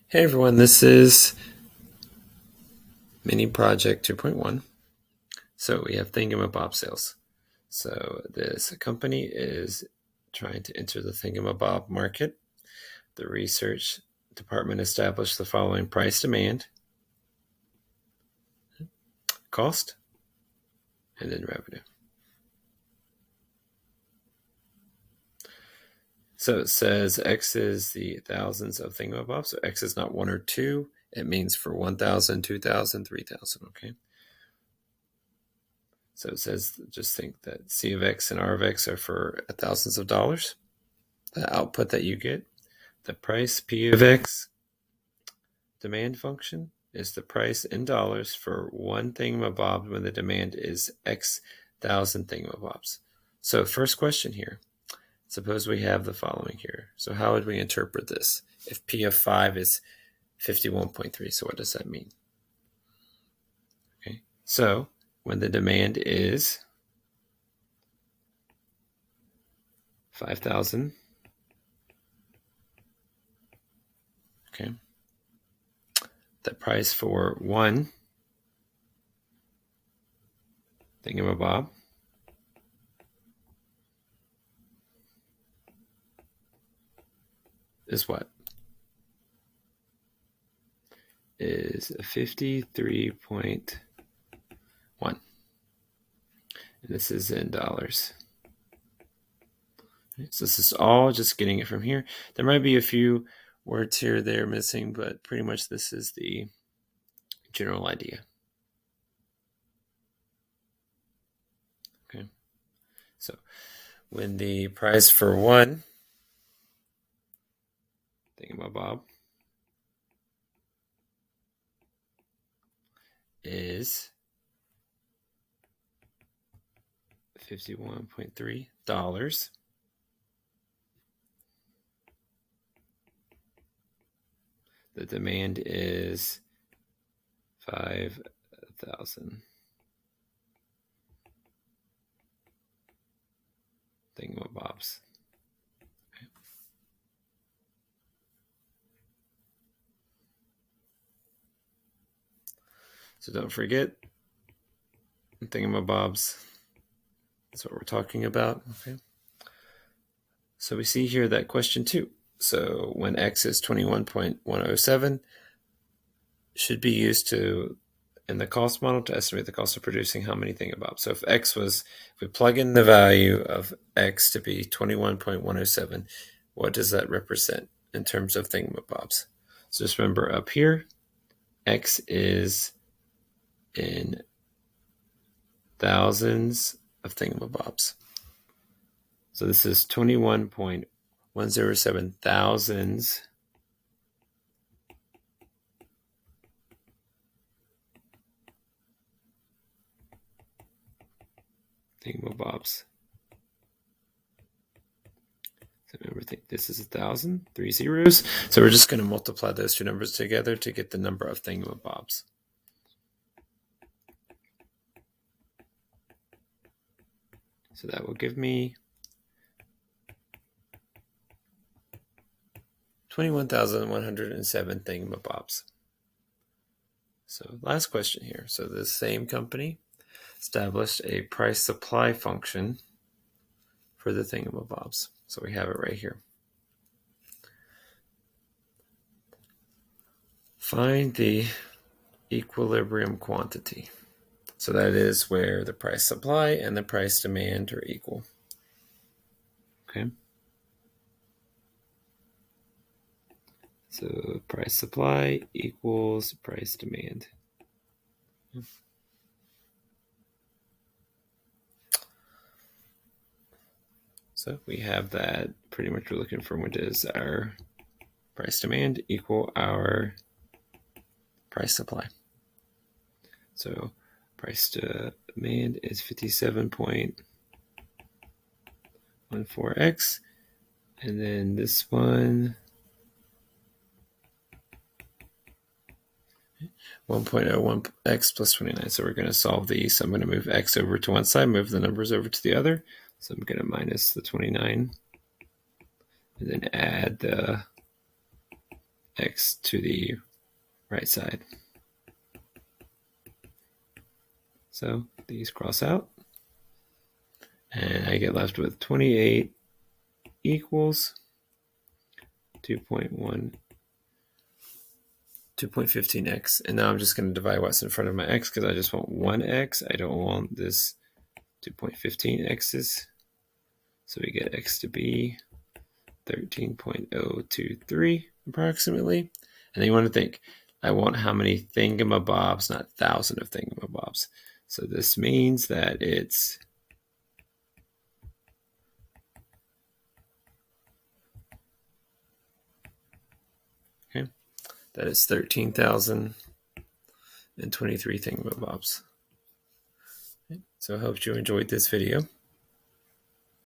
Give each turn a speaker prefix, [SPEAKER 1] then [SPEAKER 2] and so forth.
[SPEAKER 1] Hey everyone, this is Mini Project 2.1. So we have Thingamabob sales. So this company is trying to enter the Thingamabob market. The research department established the following price, demand, cost, and then revenue. So it says X is the thousands of Thingamabobs. So X is not one or two. It means for 1,000, 2,000, 3,000, okay? So it says, just think that C of X and R of X are for thousands of dollars. The output that you get, the price P of X demand function, is the price in dollars for one thingamabob when the demand is X thousand thingamabobs. So first question here, suppose we have the following here. So how would we interpret this? If P of 5 is 51.3, so what does that mean? Okay, so when the demand is 5,000, okay, the price for one thingamabob is what? Is 53.1. And this is in dollars. So this is all just getting it from here. There might be a few words here they're missing, but pretty much this is the general idea. Okay. So when the price for one thingamabob is $51.3, the demand is 5,000 thingamabobs. Okay. So don't forget, thingamabobs, that's what we're talking about. Okay. So we see here that question 2. So when X is 21.107, should be used to in the cost model to estimate the cost of producing how many thingamabobs. So if we plug in the value of X to be 21.107, what does that represent in terms of thingamabobs? So just remember up here, X is in thousands of thingamabobs. So this is 21.107 thousands thingamabobs. So remember, think this is 1,000, 3 zeros. So we're just going to multiply those two numbers together to get the number of thingamabobs. So that will give me 21,107 thingamabobs. So last question here. So this same company established a price supply function for the thingamabobs. So we have it right here. Find the equilibrium quantity. So that is where the price supply and the price demand are equal. Okay. So price supply equals price demand. So we have that pretty much we're looking for, what is our price demand equal our price supply. So price demand is 57.14x. And then this one, 1.01x plus 29. So we're going to solve these. So I'm going to move x over to one side, move the numbers over to the other. So I'm going to minus the 29 and then add the x to the right side. So these cross out, and I get left with 28 equals 2.15x. And now I'm just going to divide what's in front of my x because I just want 1x. I don't want this 2.15x's. So we get x to be 13.023 approximately. And then you want to think, I want how many thingamabobs, not 1,000 of thingamabobs. So this means that it's that is 13,023 thingamabobs. So I hope you enjoyed this video.